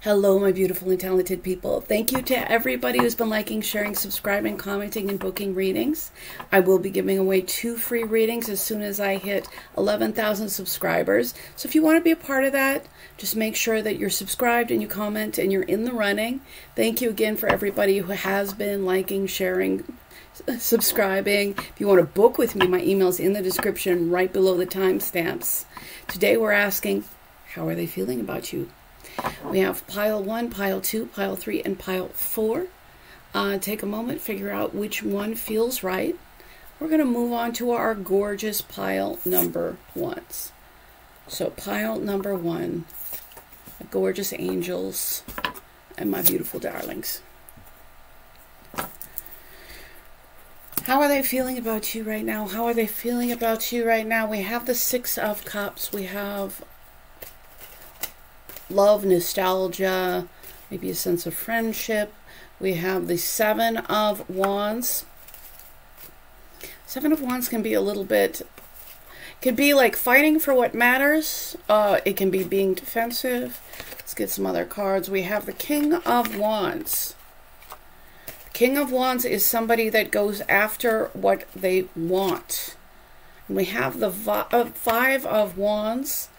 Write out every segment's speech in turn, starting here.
Hello, my beautiful and talented people. Thank you to everybody who's been liking, sharing, subscribing, commenting, and booking readings. I will be giving away 2 free readings as soon as I hit 11,000 subscribers. So if you want to be a part of that, just make sure that you're subscribed and you comment and you're in the running. Thank you again for everybody who has been liking, sharing, subscribing. If you want to book with me, my email's in the description right below the timestamps. Today we're asking, how are they feeling about you? We have pile 1, pile 2, pile 3, and pile 4. Take a moment, figure out which one feels right. We're going to move on to our gorgeous pile number 1s. So pile number 1, the gorgeous angels and my beautiful darlings. How are they feeling about you right now? How are they feeling about you right now? We have the 6 of Cups. We have love, nostalgia, maybe a sense of friendship. We have the 7 of Wands. 7 of Wands can be a little bit, could be like fighting for what matters. It can be being defensive. Let's get some other cards. We have the King of Wands. King of Wands is somebody that goes after what they want. And we have the 5 of Wands.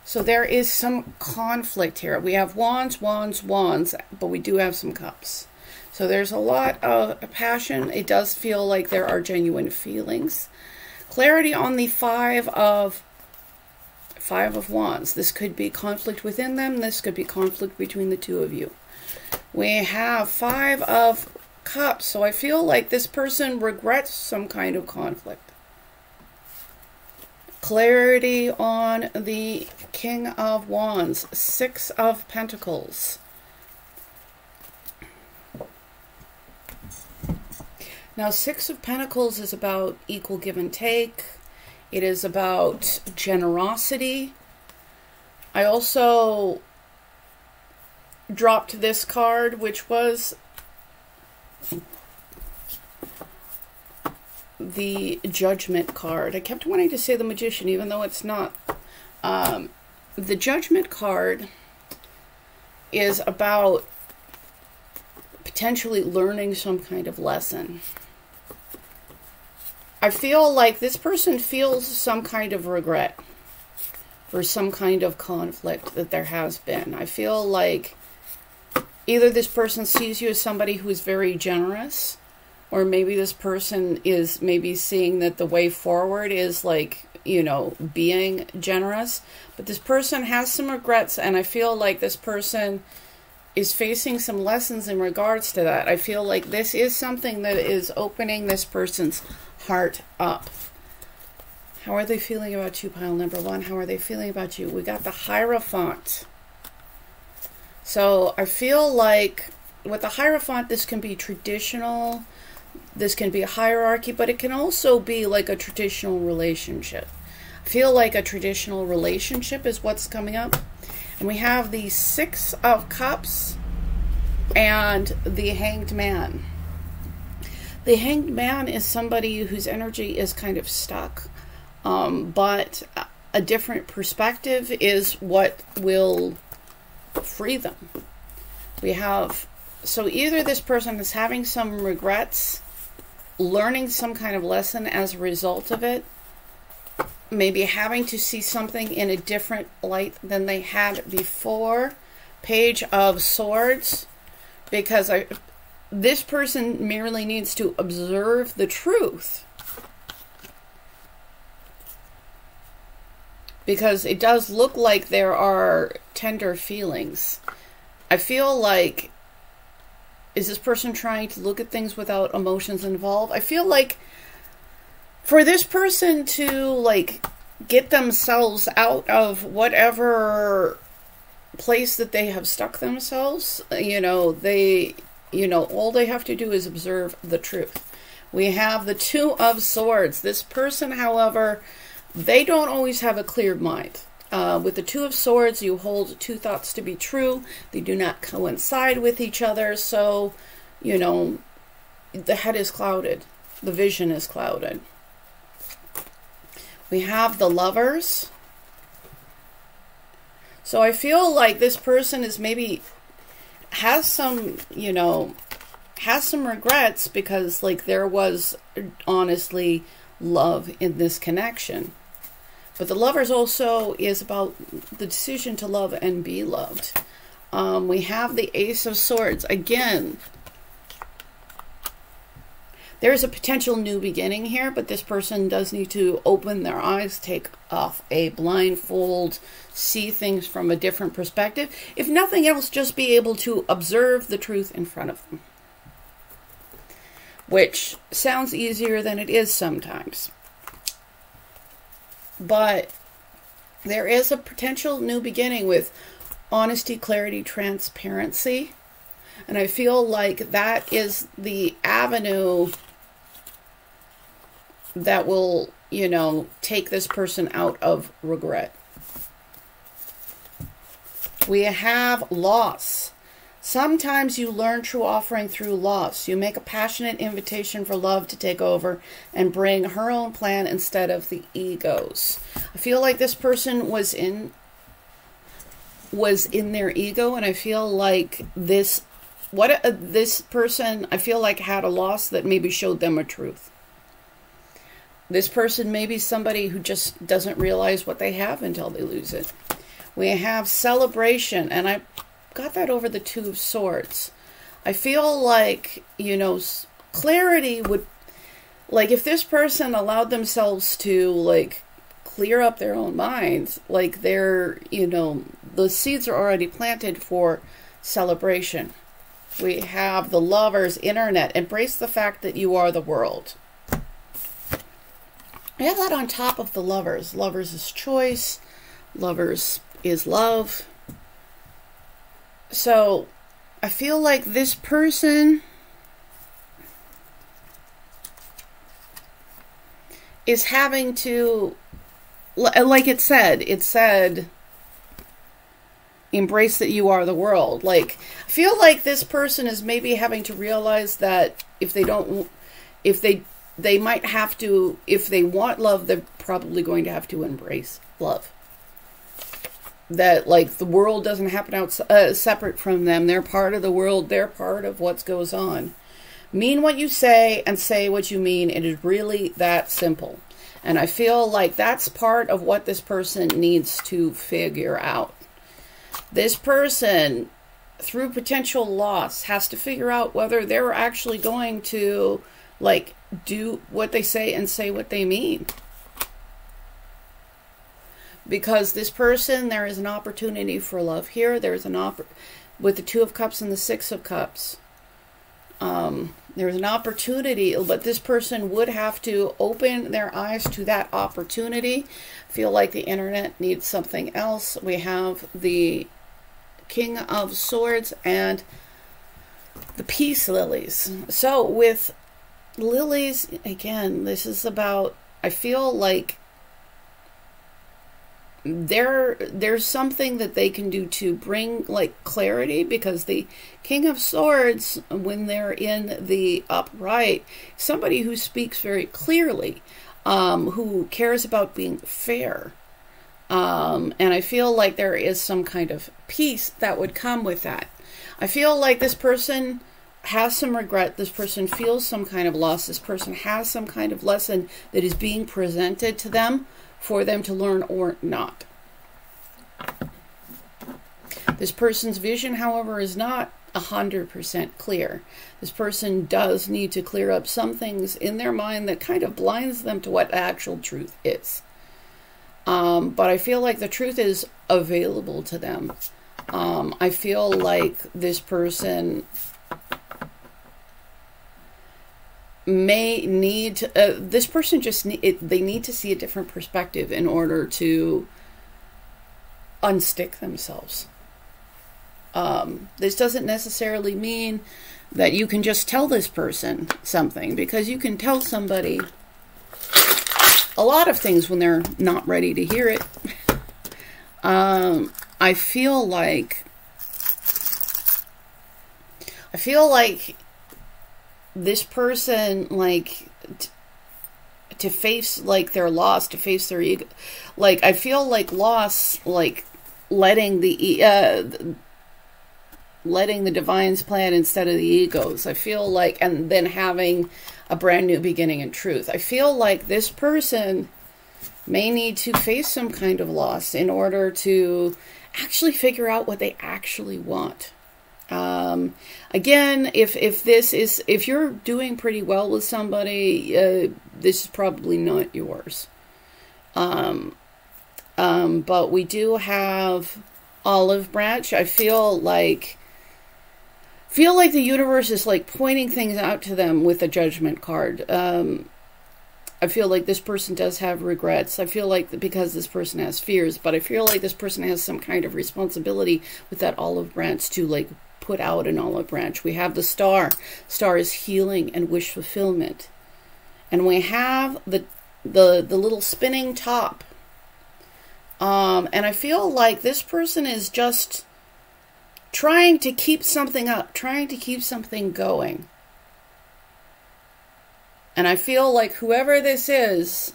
So there is some conflict here. We have wands, wands, wands, but we do have some cups. So there's a lot of passion. It does feel like there are genuine feelings. Clarity on the 5 of Wands. This could be conflict within them. This could be conflict between the two of you. We have 5 of Cups. So I feel like this person regrets some kind of conflict. Clarity on the King of Wands. 6 of Pentacles. Now, 6 of Pentacles is about equal give and take. It is about generosity. I also dropped this card, which was the Judgment card. I kept wanting to say the Magician, even though it's not. The Judgment card is about potentially learning some kind of lesson. I feel like this person feels some kind of regret for some kind of conflict that there has been. I feel like either this person sees you as somebody who is very generous, or maybe this person is maybe seeing that the way forward is like, you know, being generous. But this person has some regrets, and I feel like this person is facing some lessons in regards to that. I feel like this is something that is opening this person's heart up. How are they feeling about you, pile number 1? How are they feeling about you? We got the Hierophant. So I feel like with the Hierophant, this can be traditional. This can be a hierarchy, but it can also be like a traditional relationship. I feel like a traditional relationship is what's coming up. And we have the 6 of Cups and the Hanged Man. The Hanged Man is somebody whose energy is kind of stuck, but a different perspective is what will free them. We have, so either this person is having some regrets, learning some kind of lesson as a result of it, maybe having to see something in a different light than they had before. Page of Swords, because this person merely needs to observe the truth. Because it does look like there are tender feelings. I feel like, is this person trying to look at things without emotions involved? I feel like for this person to like get themselves out of whatever place that they have stuck themselves, you know, all they have to do is observe the truth. We have the 2 of Swords. This person, however, they don't always have a clear mind. With the 2 of Swords, you hold 2 thoughts to be true. They do not coincide with each other. So, you know, the head is clouded. The vision is clouded. We have the Lovers. So I feel like this person is maybe has some, you know, has some regrets because, like, there was honestly love in this connection. But the Lovers also is about the decision to love and be loved. We have the Ace of Swords. Again, there's a potential new beginning here, but this person does need to open their eyes, take off a blindfold, see things from a different perspective. If nothing else, just be able to observe the truth in front of them. Which sounds easier than it is sometimes. But there is a potential new beginning with honesty, clarity, transparency. And I feel like that is the avenue that will, you know, take this person out of regret. We have loss. Sometimes you learn true offering through loss. You make a passionate invitation for love to take over and bring her own plan instead of the ego's. I feel like this person was in their ego, and I feel like this person, I feel like, had a loss that maybe showed them a truth. This person may be somebody who just doesn't realize what they have until they lose it. We have celebration, and I got that over the Two of Swords. I feel like, you know, clarity would, like, if this person allowed themselves to, like, clear up their own minds, like, they're, you know, the seeds are already planted for celebration. We have the Lovers, internet, embrace the fact that you are the world. I have that on top of the Lovers. Lovers is choice. Lovers is love. So I feel like this person is having to, like it said, embrace that you are the world. Like, I feel like this person is maybe having to realize that if they might have to, if they want love, they're probably going to have to embrace love. That, like, the world doesn't happen out separate from them. They're part of the world. They're part of what goes on. Mean what you say and say what you mean. It is really that simple. And I feel like that's part of what this person needs to figure out. This person, through potential loss, has to figure out whether they're actually going to, like, do what they say and say what they mean. Because this person, there is an opportunity for love here. There's an with the Two of Cups and the Six of Cups. There's an opportunity, but this person would have to open their eyes to that opportunity. Feel like the internet needs something else. We have the King of Swords and the Peace Lilies. So with lilies, again, this is about, I feel like there's something that they can do to bring, like, clarity, because the King of Swords, when they're in the upright, somebody who speaks very clearly, who cares about being fair, and I feel like there is some kind of peace that would come with that. I feel like this person has some regret. This person feels some kind of loss. This person has some kind of lesson that is being presented to them for them to learn or not. This person's vision, however, is not 100% clear. This person does need to clear up some things in their mind that kind of blinds them to what actual truth is. But I feel like the truth is available to them. I feel like this person may need, this person just they need to see a different perspective in order to unstick themselves. This doesn't necessarily mean that you can just tell this person something, because you can tell somebody a lot of things when they're not ready to hear it. I feel like this person, like, to face, like, their loss, to face their ego, like, I feel like loss, like, letting the letting the divines plan instead of the egos. I feel like, and then having a brand new beginning in truth. I feel like this person may need to face some kind of loss in order to actually figure out what they actually want. Again, if you're doing pretty well with somebody, this is probably not yours. But we do have olive branch. I feel like the universe is like pointing things out to them with a judgment card. I feel like this person does have regrets. I feel like because this person has fears, but I feel like this person has some kind of responsibility with that olive branch to like put out an olive branch. We have the star. Star is healing and wish fulfillment. And we have the little spinning top. And I feel like this person is just trying to keep something up, trying to keep something going. And I feel like whoever this is,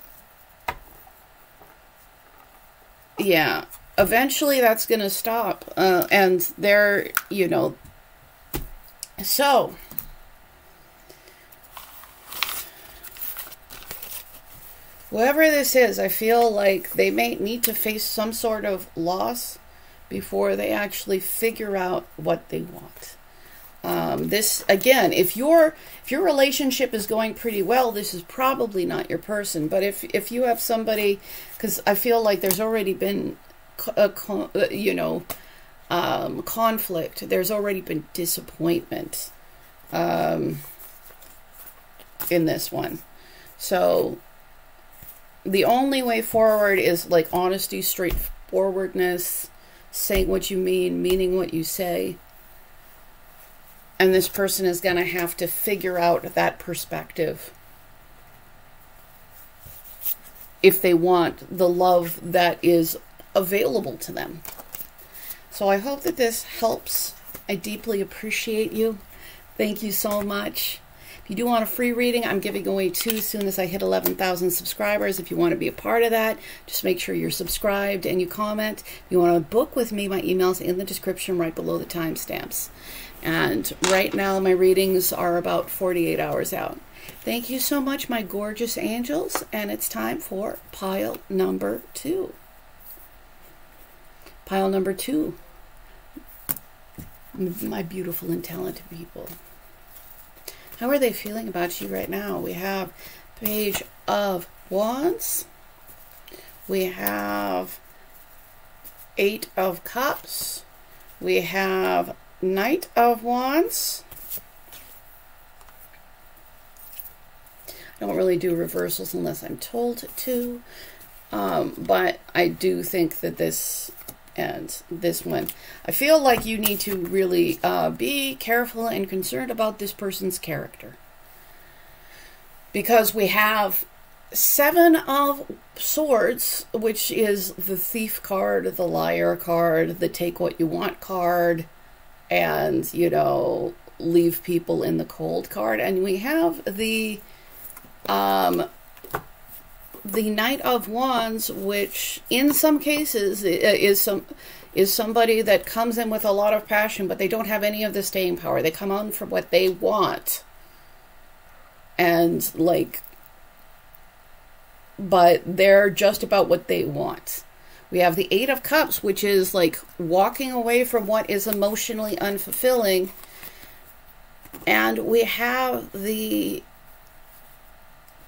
yeah, eventually that's going to stop. And they're, you know, so whoever this is, I feel like they may need to face some sort of loss before they actually figure out what they want. This, again, if your relationship is going pretty well, this is probably not your person. But if you have somebody, because I feel like there's already been conflict, there's already been disappointment in this one. So the only way forward is like honesty, straightforwardness, saying what you mean, meaning what you say. And this person is going to have to figure out that perspective if they want the love that is available to them. So I hope that this helps. I deeply appreciate you. Thank you so much. If you do want a free reading, I'm giving away 2 as soon as I hit 11,000 subscribers. If you want to be a part of that, just make sure you're subscribed and you comment. If you want to book with me, my email's in the description right below the timestamps. And right now my readings are about 48 hours out. Thank you so much, my gorgeous angels. And it's time for pile number 2. Pile number 2. My beautiful and talented people. How are they feeling about you right now? We have Page of Wands. We have 8 of Cups. We have Knight of Wands. I don't really do reversals unless I'm told to. But I do think that this and this one, I feel like you need to really be careful and concerned about this person's character. Because we have 7 of Swords, which is the Thief card, the Liar card, the Take What You Want card, and, you know, leave people in the cold card. And we have the Knight of Wands, which in some cases is somebody that comes in with a lot of passion, but they don't have any of the staying power. They come on for what they want. And like, but they're just about what they want. We have the 8 of Cups, which is like walking away from what is emotionally unfulfilling. And we have the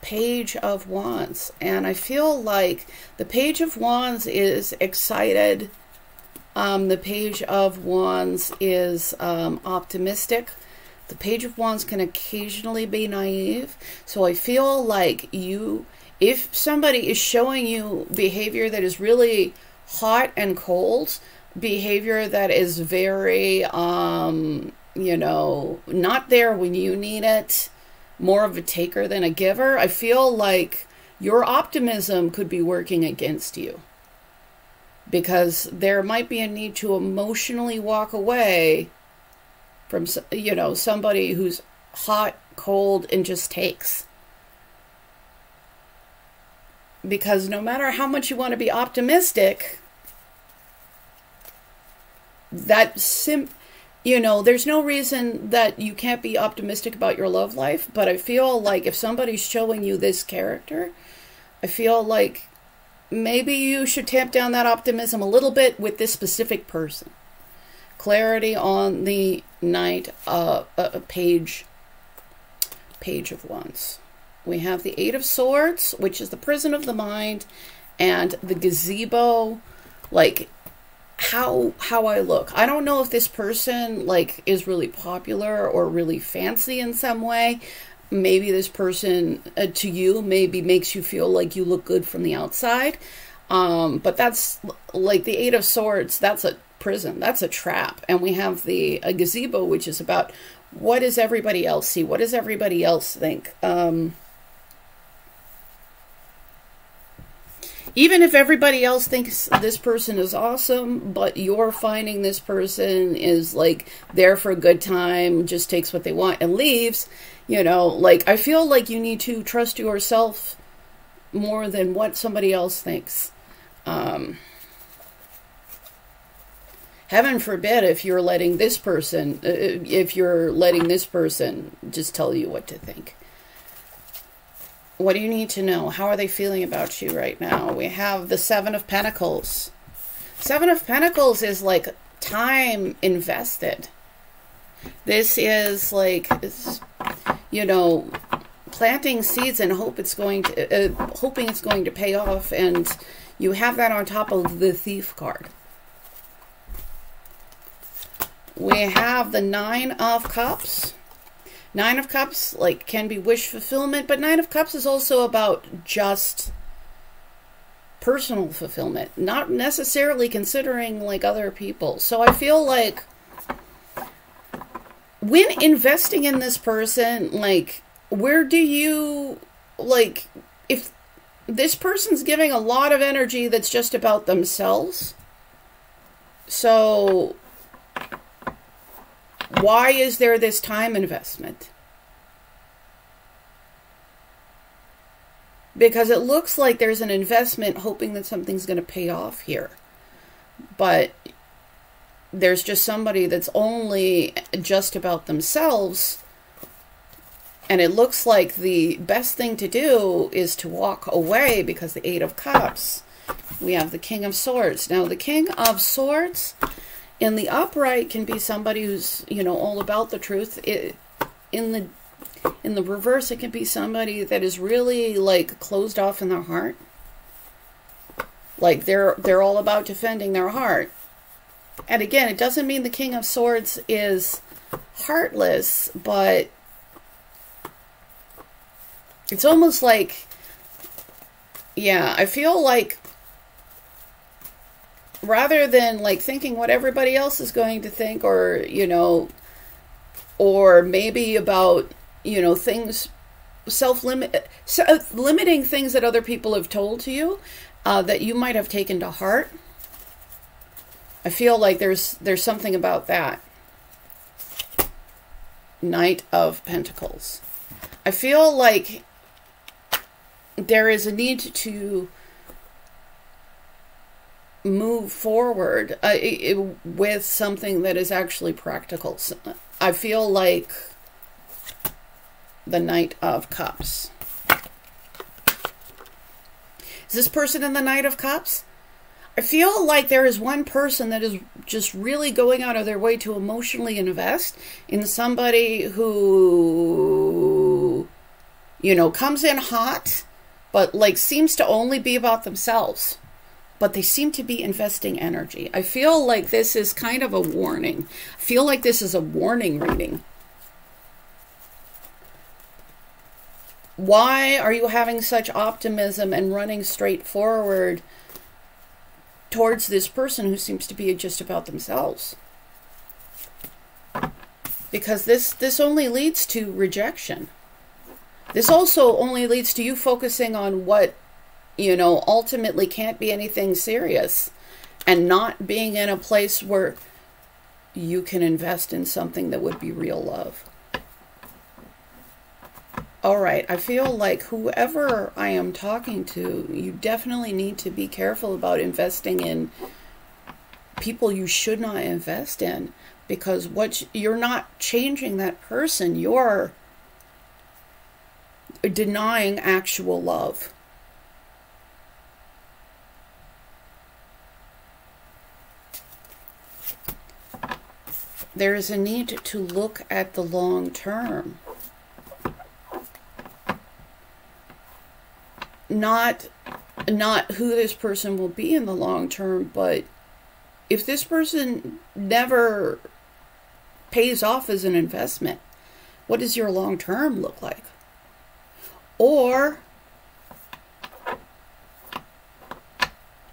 Page of Wands. And I feel like the Page of Wands is excited. The Page of Wands is optimistic. The Page of Wands can occasionally be naive. So I feel like if somebody is showing you behavior that is really hot and cold, behavior that is very, you know, not there when you need it, more of a taker than a giver, I feel like your optimism could be working against you. Because there might be a need to emotionally walk away from, you know, somebody who's hot, cold, and just takes. Because no matter how much you want to be optimistic, you know, there's no reason that you can't be optimistic about your love life, but I feel like if somebody's showing you this character, I feel like maybe you should tamp down that optimism a little bit with this specific person. Clarity on the Knight Page of Wands. We have the Eight of Swords, which is the prison of the mind, and the gazebo, like how I look. I don't know if this person like is really popular or really fancy in some way. Maybe this person to you maybe makes you feel like you look good from the outside. But that's like the Eight of Swords, that's a prison, that's a trap. And we have the gazebo, which is about what does everybody else see? What does everybody else think? Even if everybody else thinks this person is awesome, but you're finding this person is like there for a good time, just takes what they want and leaves, you know, like I feel like you need to trust yourself more than what somebody else thinks. Heaven forbid if you're letting this person, just tell you what to think. What do you need to know? How are they feeling about you right now? We have the Seven of Pentacles. Seven of Pentacles is like time invested. This is like, you know, planting seeds and hoping it's going to pay off. And you have that on top of the Thief card. We have the Nine of Cups. Nine of Cups, like, can be wish fulfillment, but Nine of Cups is also about just personal fulfillment, not necessarily considering, like, other people. So I feel like when investing in this person, like, where do you, like, if this person's giving a lot of energy that's just about themselves, so why is there this time investment? Because it looks like there's an investment hoping that something's going to pay off here. But there's just somebody that's only just about themselves. And it looks like the best thing to do is to walk away because the Eight of Cups. We have the King of Swords. Now the King of Swords in the upright can be somebody who's, you know, all about the truth. In the reverse, it can be somebody that is really, like, closed off in their heart. Like, they're all about defending their heart. And again, it doesn't mean the King of Swords is heartless, but it's almost like, yeah, I feel like rather than like thinking what everybody else is going to think, or, you know, or maybe about, you know, things, limiting things that other people have told to you, that you might have taken to heart. I feel like there's something about that. Knight of Pentacles. I feel like there is a need to move forward with something that is actually practical. So I feel like the Knight of Cups. Is this person in the Knight of Cups? I feel like there is one person that is just really going out of their way to emotionally invest in somebody who, you know, comes in hot, but like seems to only be about themselves. But they seem to be investing energy. I feel like this is kind of a warning. I feel like this is a warning reading. Why are you having such optimism and running straight forward towards this person who seems to be just about themselves? Because this only leads to rejection. This also only leads to you focusing on what, you know, ultimately can't be anything serious, and not being in a place where you can invest in something that would be real love. All right, I feel like whoever I am talking to, you definitely need to be careful about investing in people you should not invest in, because you're not changing that person, you're denying actual love. There is a need to look at the long term. Not who this person will be in the long term, but if this person never pays off as an investment, what does your long term look like? Or,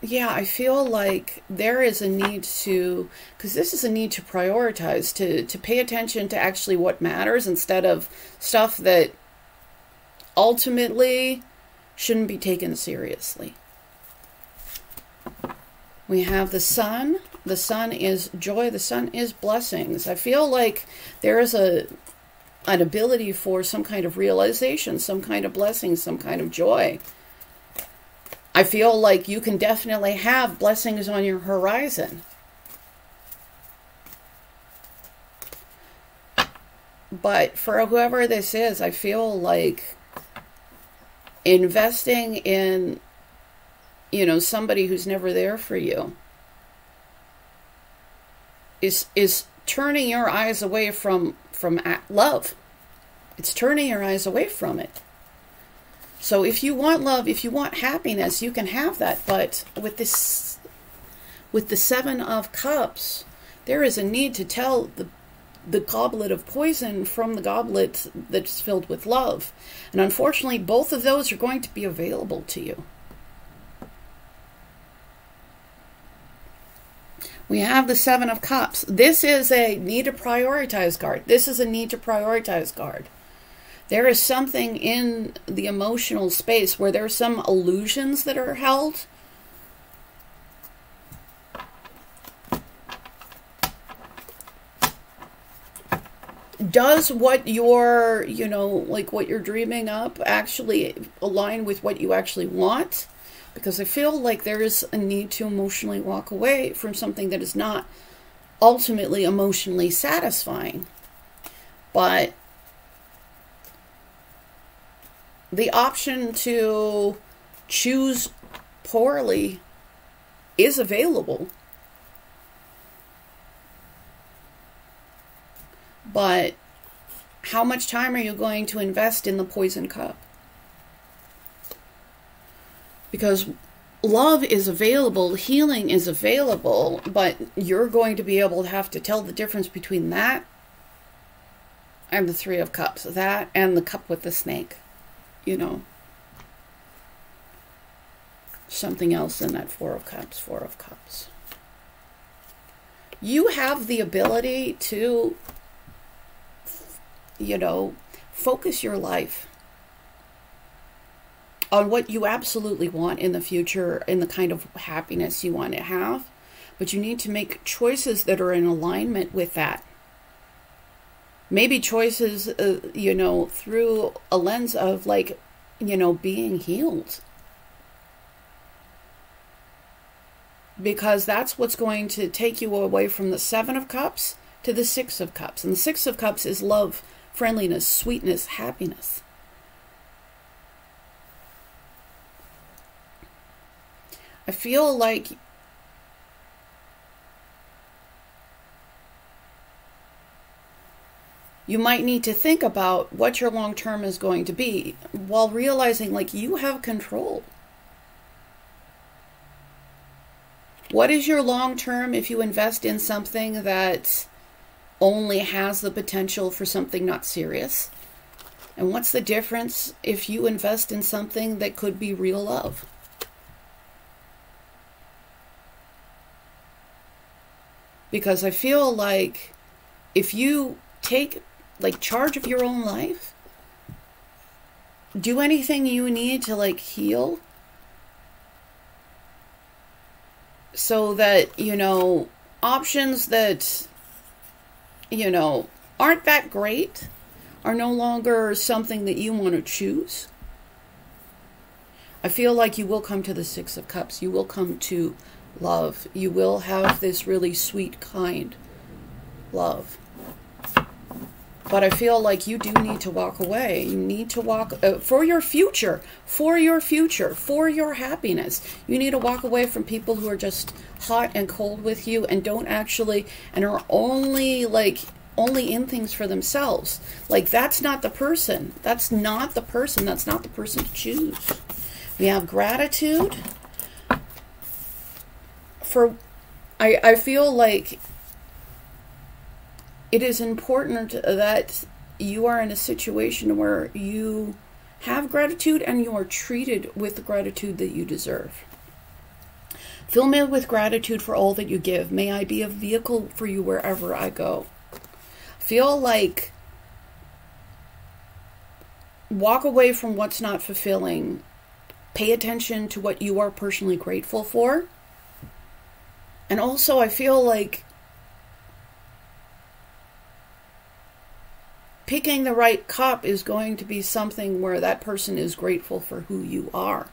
yeah, I feel like there is a need to, because this is a need to prioritize, to pay attention to actually what matters instead of stuff that ultimately shouldn't be taken seriously. We have the sun. The sun is joy. The sun is blessings. I feel like there is an ability for some kind of realization, some kind of blessing, some kind of joy. I feel like you can definitely have blessings on your horizon. But for whoever this is, I feel like investing in, you know, somebody who's never there for you is turning your eyes away from love. It's turning your eyes away from it. So if you want love, if you want happiness, you can have that. But with the Seven of Cups, there is a need to tell the goblet of poison from the goblet that's filled with love. And unfortunately, both of those are going to be available to you. We have the Seven of Cups. This is a need to prioritize card. This is a need to prioritize card. There is something in the emotional space where there are some illusions that are held. Does what you're, you know, like what you're dreaming up actually align with what you actually want? Because I feel like there is a need to emotionally walk away from something that is not ultimately emotionally satisfying. But the option to choose poorly is available. But how much time are you going to invest in the poison cup? Because love is available, healing is available, but you're going to be able to have to tell the difference between that and the Three of Cups. That and the cup with the snake. You know. Something else in that Four of Cups, Four of Cups. You have the ability to, you know, focus your life on what you absolutely want in the future and the kind of happiness you want to have. But you need to make choices that are in alignment with that. Maybe choices, you know, through a lens of, like, you know, being healed. Because that's what's going to take you away from the Seven of Cups to the Six of Cups. And the Six of Cups is love, friendliness, sweetness, happiness. I feel like you might need to think about what your long term is going to be while realizing, like, you have control. What is your long term if you invest in something that only has the potential for something not serious? And what's the difference if you invest in something that could be real love? Because I feel like if you take, like, charge of your own life, do anything you need to, like, heal, so that, you know, options that, you know, aren't that great are no longer something that you want to choose. I feel like you will come to the Six of Cups. You will come to love. You will have this really sweet, kind love. But I feel like you do need to walk away. You need to walk for your future, for your happiness. You need to walk away from people who are just hot and cold with you and don't actually, and are only in things for themselves. Like, that's not the person. That's not the person. That's not the person to choose. We have gratitude for, I feel like it is important that you are in a situation where you have gratitude and you are treated with the gratitude that you deserve. Fill me with gratitude for all that you give. May I be a vehicle for you wherever I go. Feel like walk away from what's not fulfilling. Pay attention to what you are personally grateful for. And also, I feel like picking the right cup is going to be something where that person is grateful for who you are.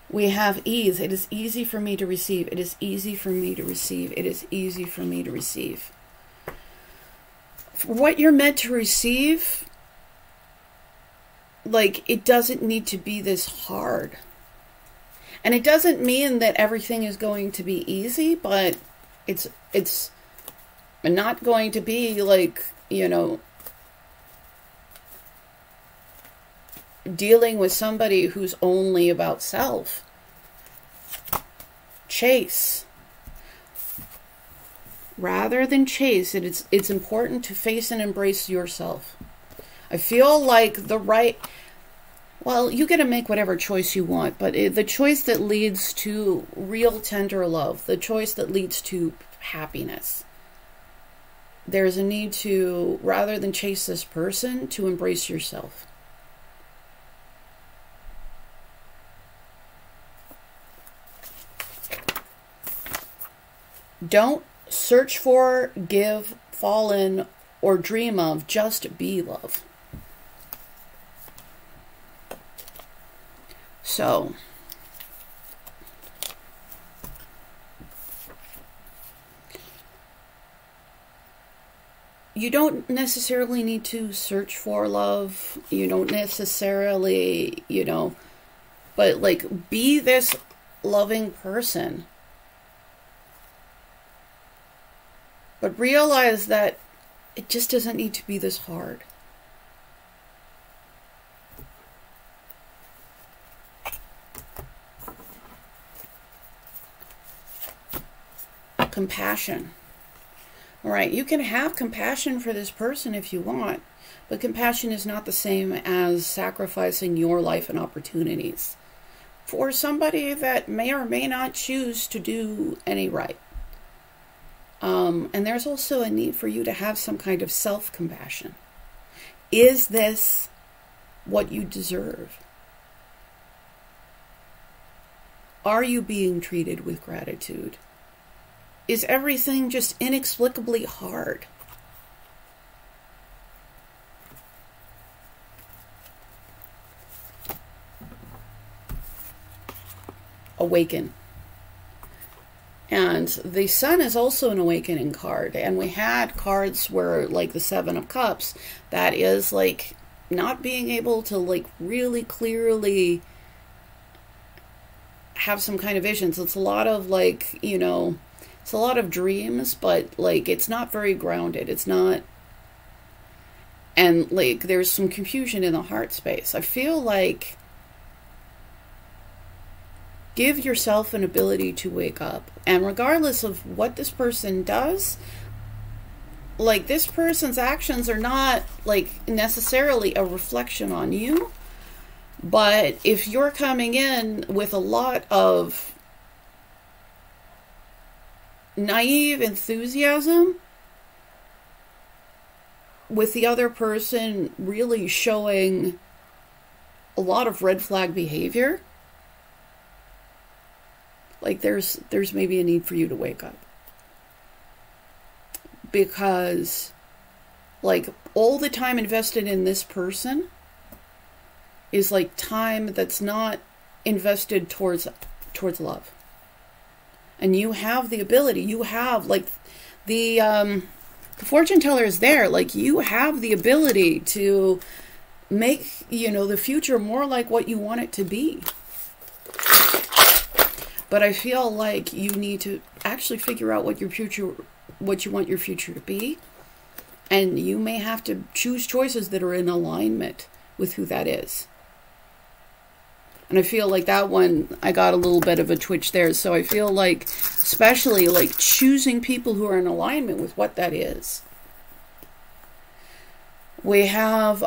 We have ease. It is easy for me to receive. It is easy for me to receive. It is easy for me to receive. For what you're meant to receive, like, it doesn't need to be this hard. And it doesn't mean that everything is going to be easy, but it's not going to be like, you know, dealing with somebody who's only about self. Chase. Rather than chase, it's important to face and embrace yourself. I feel like well, you get to make whatever choice you want, but the choice that leads to real tender love, the choice that leads to happiness. There's a need to, rather than chase this person, to embrace yourself. Don't search for, give, fall in, or dream of. Just be love. So, you don't necessarily need to search for love. You don't necessarily, you know, but like, be this loving person. But realize that it just doesn't need to be this hard. Compassion. All right, you can have compassion for this person if you want, but compassion is not the same as sacrificing your life and opportunities for somebody that may or may not choose to do any right. And there's also a need for you to have some kind of self-compassion. Is this what you deserve? Are you being treated with gratitude? Is everything just inexplicably hard? Awaken. And the Sun is also an awakening card. And we had cards where, like the Seven of Cups, that is like not being able to like really clearly have some kind of visions. It's a lot of like, you know, it's a lot of dreams, but like it's not very grounded. It's not, and like there's some confusion in the heart space. I feel like give yourself an ability to wake up, and regardless of what this person does, like this person's actions are not like necessarily a reflection on you. But if you're coming in with a lot of naive enthusiasm, with the other person really showing a lot of red flag behavior, like there's maybe a need for you to wake up. Because like all the time invested in this person is like time that's not invested towards towards love. And you have the ability, you have, like, the fortune teller is there, like, you have the ability to make, you know, the future more like what you want it to be. But I feel like you need to actually figure out what your future, what you want your future to be. And you may have to choose choices that are in alignment with who that is. And I feel like that one, I got a little bit of a twitch there. So I feel like, especially like choosing people who are in alignment with what that is. We have,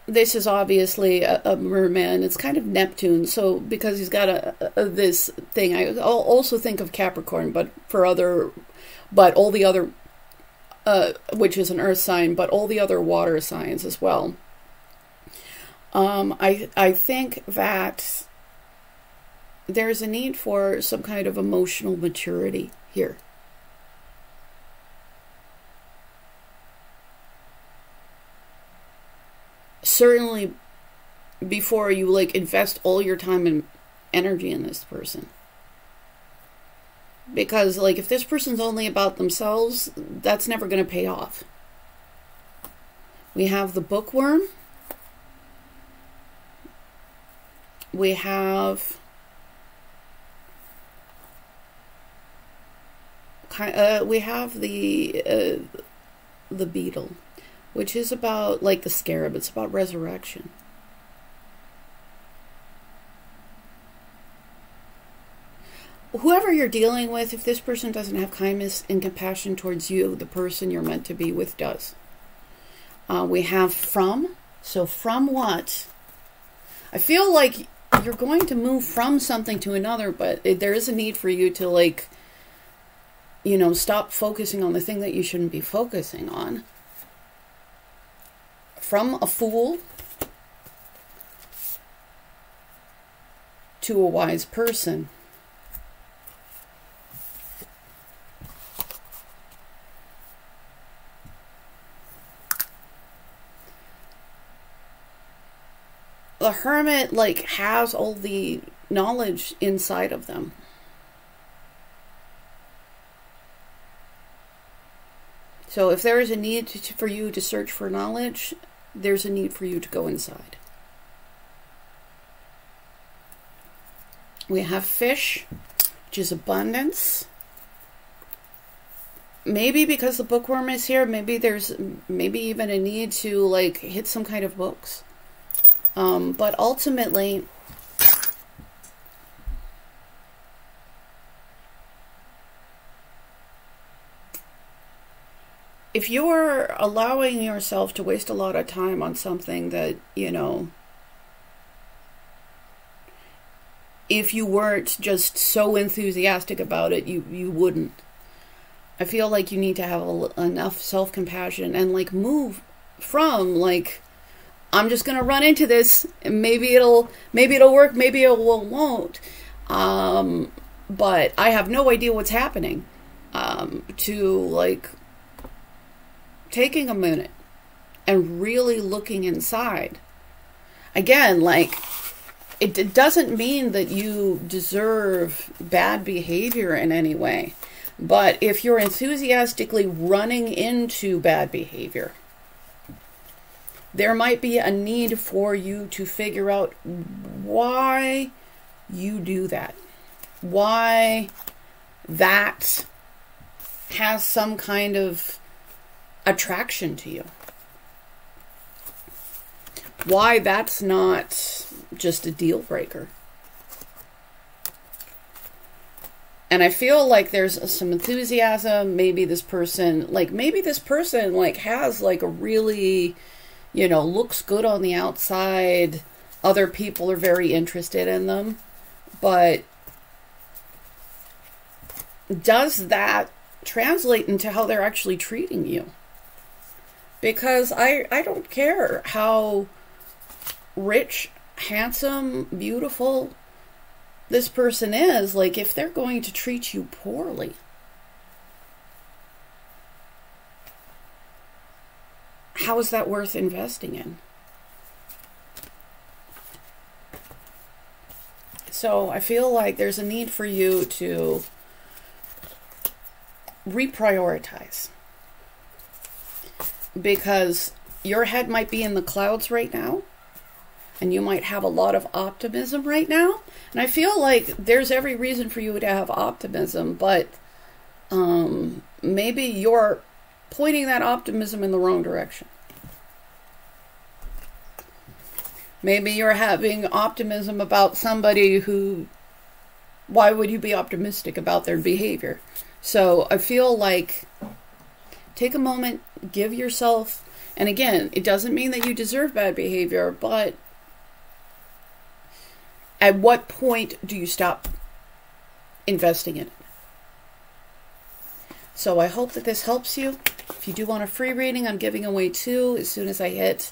this is obviously a merman. It's kind of Neptune. So because he's got this thing, I also think of Capricorn, but all the other, which is an earth sign, but all the other water signs as well. I think that there's a need for some kind of emotional maturity here. Certainly before you like invest all your time and energy in this person. Because like if this person's only about themselves, that's never going to pay off. We have the bookworm. We have the beetle, which is about like the scarab. It's about resurrection. Whoever you're dealing with, if this person doesn't have kindness and compassion towards you, the person you're meant to be with does. We have from. So from what? I feel like you're going to move from something to another, but there is a need for you to, like, you know, stop focusing on the thing that you shouldn't be focusing on. From a fool to a wise person. The hermit, like, has all the knowledge inside of them. So if there is a need for you to search for knowledge, there's a need for you to go inside. We have fish, which is abundance. Maybe because the bookworm is here, maybe there's even a need to, like, hit some kind of books. But ultimately, if you're allowing yourself to waste a lot of time on something that, you know, if you weren't just so enthusiastic about it, you wouldn't. I feel like you need to have enough self-compassion and, like, move from, like, I'm just going to run into this, and maybe it'll work, maybe it won't. But I have no idea what's happening. To, like, taking a minute and really looking inside. Again, like, it doesn't mean that you deserve bad behavior in any way. But if you're enthusiastically running into bad behavior, there might be a need for you to figure out why you do that. Why that has some kind of attraction to you. Why that's not just a deal breaker. And I feel like there's some enthusiasm. Maybe this person, like, has, like, a really, you know, looks good on the outside. Other people are very interested in them. But does that translate into how they're actually treating you? Because I don't care how rich, handsome, beautiful this person is. Like, if they're going to treat you poorly, how is that worth investing in? So I feel like there's a need for you to reprioritize, because your head might be in the clouds right now, and you might have a lot of optimism right now. And I feel like there's every reason for you to have optimism, but maybe you're pointing that optimism in the wrong direction. Maybe you're having optimism about somebody who, why would you be optimistic about their behavior? So I feel like take a moment, give yourself, and again, it doesn't mean that you deserve bad behavior, but at what point do you stop investing in it? So I hope that this helps you. If you do want a free reading, I'm giving away 2 as soon as I hit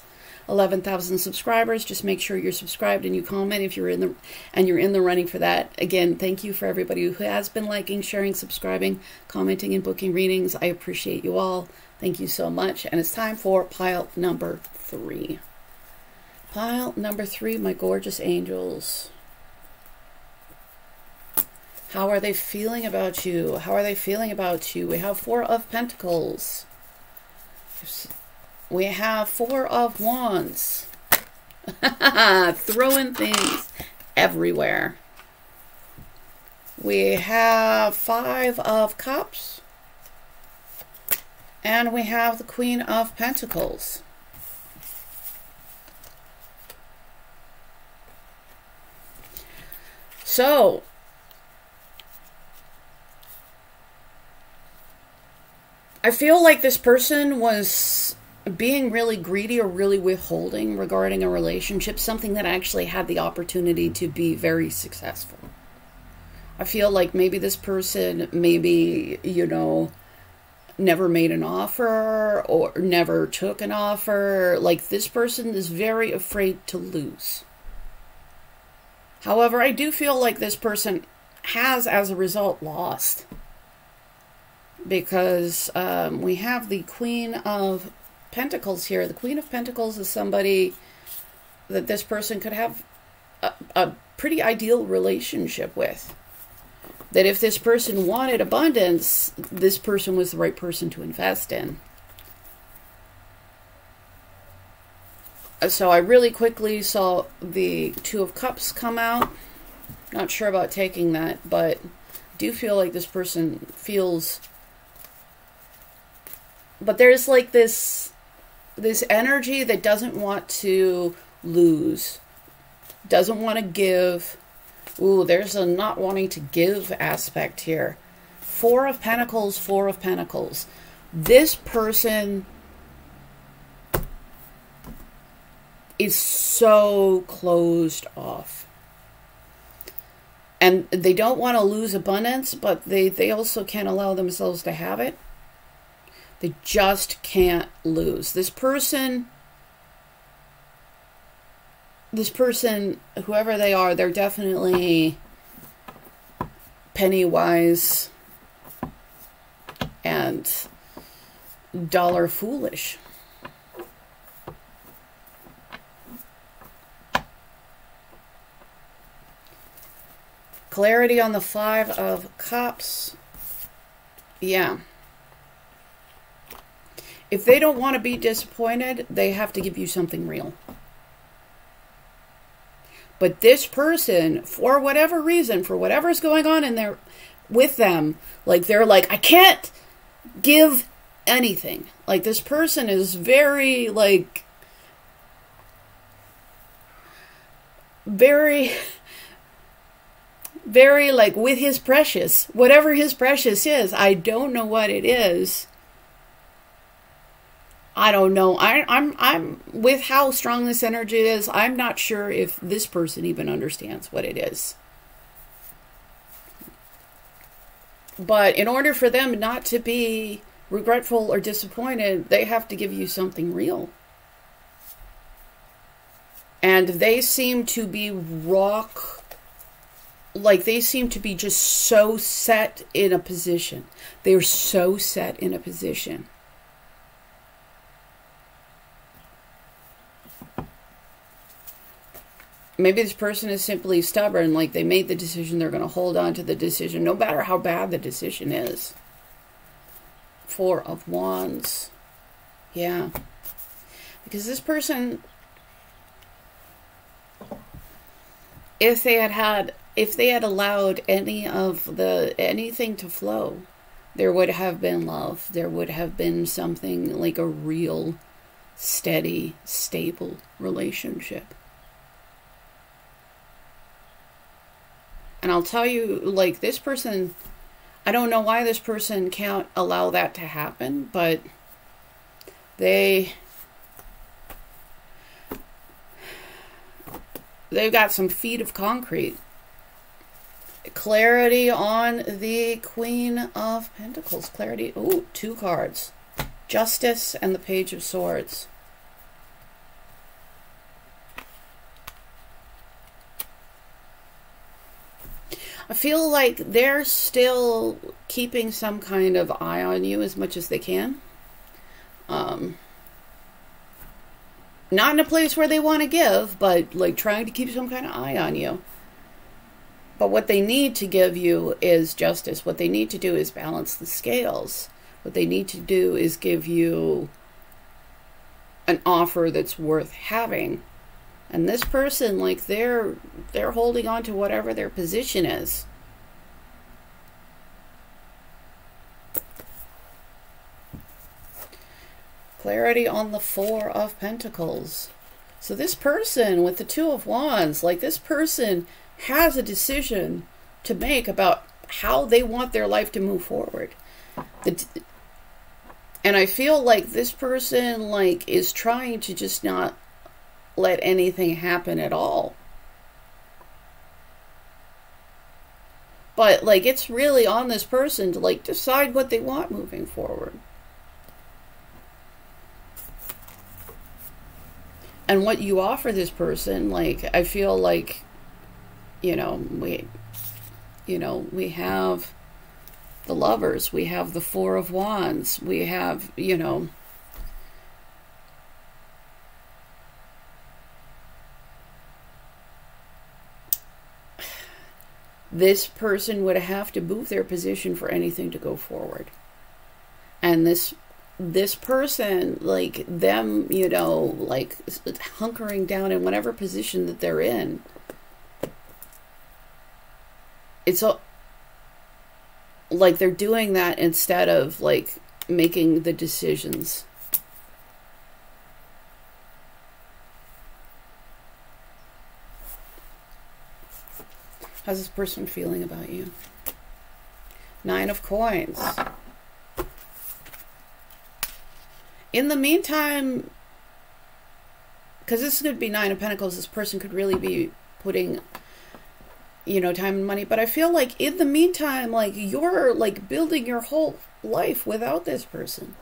11,000 subscribers. Just make sure you're subscribed and you comment if you're in the running for that. Again, thank you for everybody who has been liking, sharing, subscribing, commenting, and booking readings. I appreciate you all. Thank you so much. And it's time for pile number 3. Pile number 3, my gorgeous angels. How are they feeling about you? How are they feeling about you? We have 4 of Pentacles. We have 4 of Wands. Throwing things everywhere. We have 5 of Cups. And we have the Queen of Pentacles. So, I feel like this person was being really greedy or really withholding regarding a relationship, something that actually had the opportunity to be very successful. I feel like maybe this person, maybe, you know, never made an offer or never took an offer. Like, this person is very afraid to lose. However, I do feel like this person has, as a result, lost. Because we have the Queen of Pentacles here. The Queen of Pentacles is somebody that this person could have a pretty ideal relationship with. That if this person wanted abundance, this person was the right person to invest in. So I really quickly saw the 2 of Cups come out. Not sure about taking that, but do feel like this person feels... But there's like this energy that doesn't want to lose, doesn't want to give. Ooh, there's a not wanting to give aspect here. 4 of Pentacles, 4 of Pentacles. This person is so closed off. And they don't want to lose abundance, but they also can't allow themselves to have it. They just can't lose. This person, whoever they are, they're definitely penny wise and dollar foolish. Clarity on the 5 of Cups. Yeah. If they don't want to be disappointed, they have to give you something real. But this person, for whatever reason, for whatever's going on in there with them, like they're like, I can't give anything. Like this person is very like like with his precious, whatever his precious is. I don't know what it is. I don't know. I'm with how strong this energy is, I'm not sure if this person even understands what it is. But in order for them not to be regretful or disappointed, they have to give you something real. And they seem to be like they seem to be just so set in a position. They're so set in a position. Maybe this person is simply stubborn, like they made the decision, they're going to hold on to the decision, no matter how bad the decision is. Four of Wands. Yeah. Because this person, if they had allowed anything to flow, there would have been love. There would have been something like a real, steady, stable relationship. And I'll tell you, like, this person, I don't know why this person can't allow that to happen, but they've got some feet of concrete. Clarity on the Queen of Pentacles. Clarity. Ooh, 2 cards. Justice and the Page of Swords. I feel like they're still keeping some kind of eye on you as much as they can. Not in a place where they want to give, but like trying to keep some kind of eye on you. But what they need to give you is justice. What they need to do is balance the scales. What they need to do is give you an offer that's worth having. And this person, like, they're holding on to whatever their position is. Clarity on the Four of Pentacles. So this person with the Two of Wands, like, this person has a decision to make about how they want their life to move forward. And I feel like this person, like, is trying to just not let anything happen at all. But, like, it's really on this person to, like, decide what they want moving forward. And what you offer this person, like, I feel like, we have the Lovers, we have the Four of Wands, we have, this person would have to move their position for anything to go forward. And this person, like, them, like, hunkering down in whatever position that they're in, it's like they're doing that instead of, like, making the decisions. How's this person feeling about you? Nine of Coins. In the meantime, because this could be Nine of Pentacles, this person could really be putting, time and money. But I feel like in the meantime, like, you're, like, building your whole life without this person.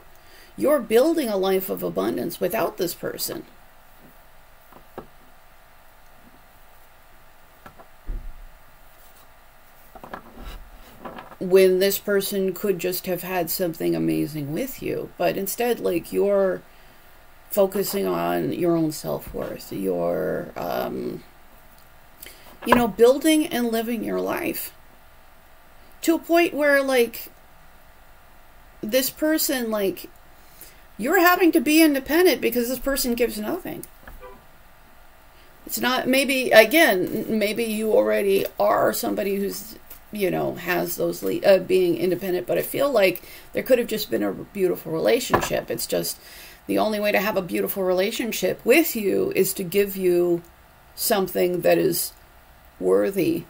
You're building a life of abundance without this person. When this person could just have had something amazing with you. But instead, like, you're focusing on your own self-worth. You're, building and living your life. To a point where, like, this person, like, you're having to be independent because this person gives nothing. It's not, maybe you already are somebody who's, has those being independent, but I feel like there could have just been a beautiful relationship. It's just the only way to have a beautiful relationship with you is to give you something that is worthy,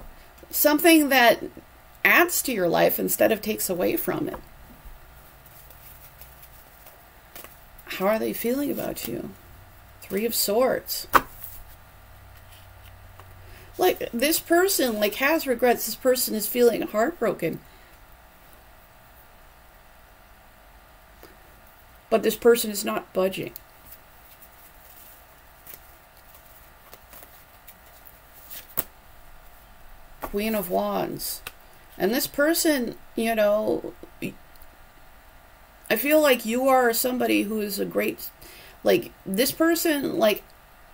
something that adds to your life instead of takes away from it. How are they feeling about you? Three of Swords. Like, this person, like, has regrets. This person is feeling heartbroken. But this person is not budging. Queen of Wands. And this person, I feel like you are somebody who is a great, like, this person, like,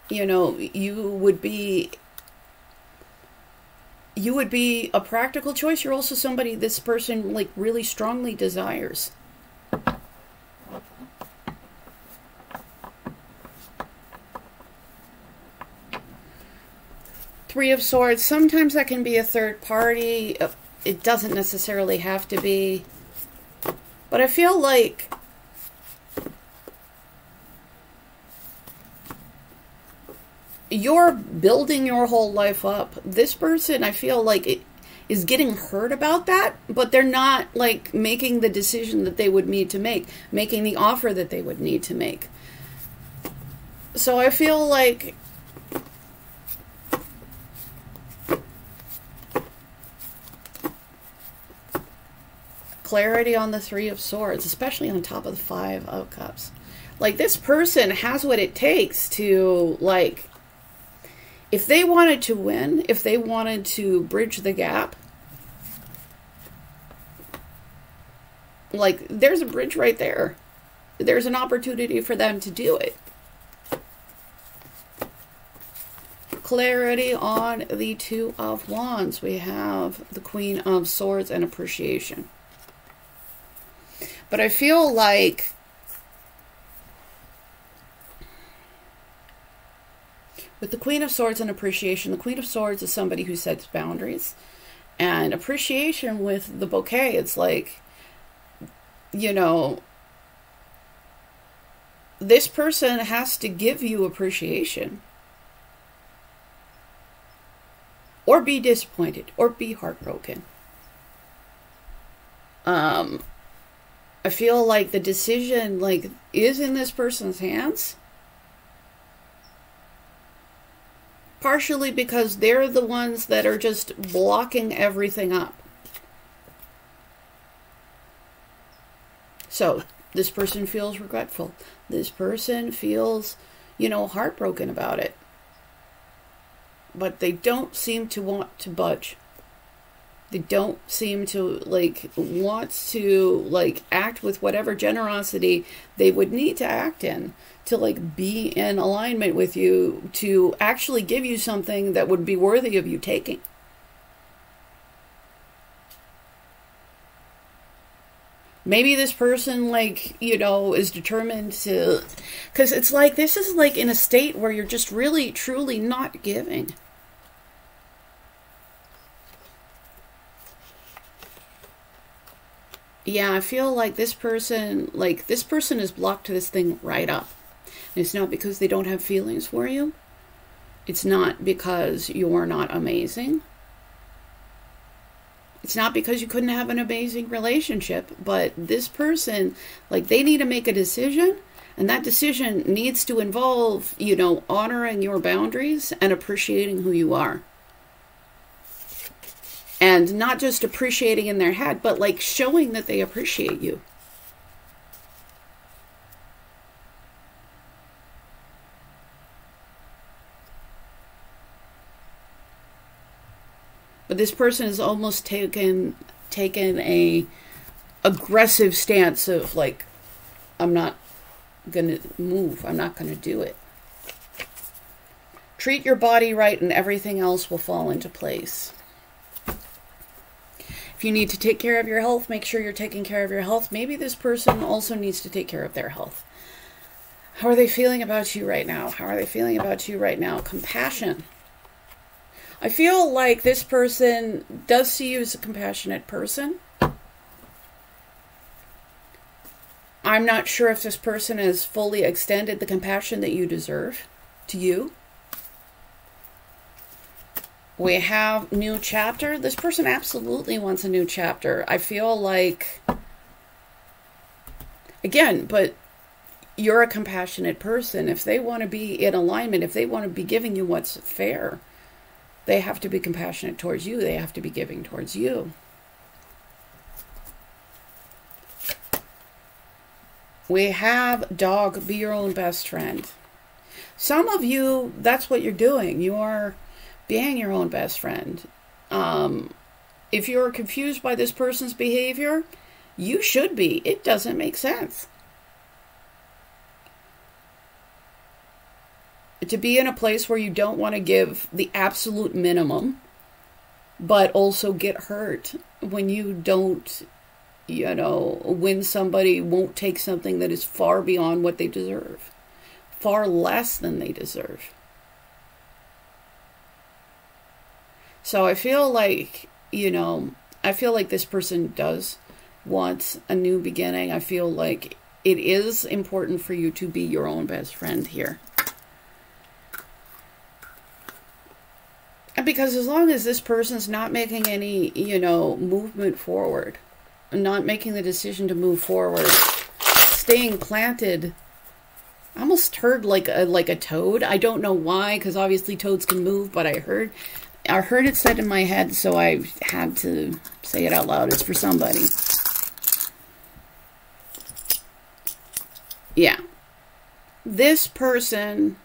you would be you would be a practical choice. You're also somebody this person like really strongly desires. Three of Swords. Sometimes that can be a third party. It doesn't necessarily have to be. But I feel like you're building your whole life up. This person, I feel like it is getting hurt about that, but they're not like making the decision that they would need to make, making the offer that they would need to make. So I feel like clarity on the Three of Swords, especially on top of the Five of Cups. Like, this person has what it takes to, like, if they wanted to win, if they wanted to bridge the gap, like, there's a bridge right there. There's an opportunity for them to do it. Clarity on the Two of Wands. We have the Queen of Swords and appreciation. But I feel like with the Queen of Swords and appreciation, the Queen of Swords is somebody who sets boundaries. And appreciation with the bouquet, it's like, you know, this person has to give you appreciation. Or be disappointed. Or be heartbroken. I feel like the decision, like, is in this person's hands. Partially because they're the ones that are just blocking everything up. So, this person feels regretful. This person feels, you know, heartbroken about it. But they don't seem to want to budge. They don't seem to, like, want to, like, act with whatever generosity they would need to act in. To, like, be in alignment with you, to actually give you something that would be worthy of you taking. Maybe this person, like, you know, is determined to... Because it's like, this is like in a state where you're just really, truly not giving. Yeah, I feel like this person is blocked this thing right up. And it's not because they don't have feelings for you. It's not because you're not amazing. It's not because you couldn't have an amazing relationship. But this person, like, they need to make a decision. And that decision needs to involve, you know, honoring your boundaries and appreciating who you are. And not just appreciating in their head, but, like, showing that they appreciate you. But this person has almost taken a aggressive stance of, like, I'm not going to move. I'm not going to do it. Treat your body right and everything else will fall into place. If you need to take care of your health, make sure you're taking care of your health. Maybe this person also needs to take care of their health. How are they feeling about you right now? How are they feeling about you right now? Compassion. I feel like this person does see you as a compassionate person. I'm not sure if this person has fully extended the compassion that you deserve to you. We have new chapter. This person absolutely wants a new chapter. I feel like, again, but you're a compassionate person. If they want to be in alignment, if they want to be giving you what's fair, they have to be compassionate towards you. They have to be giving towards you. We have dog, be your own best friend. Some of you, that's what you're doing. You are being your own best friend. If you're confused by this person's behavior, you should be. It doesn't make sense. To be in a place where you don't want to give the absolute minimum but also get hurt when you don't, you know, when somebody won't take something that is far beyond what they deserve, far less than they deserve. So I feel like, you know, I feel like this person does want a new beginning. I feel like it is important for you to be your own best friend here. And because as long as this person's not making any, you know, movement forward, not making the decision to move forward, staying planted, I almost heard like a toad. I don't know why, because obviously toads can move, but I heard it said in my head, so I had to say it out loud. It's for somebody. Yeah. This person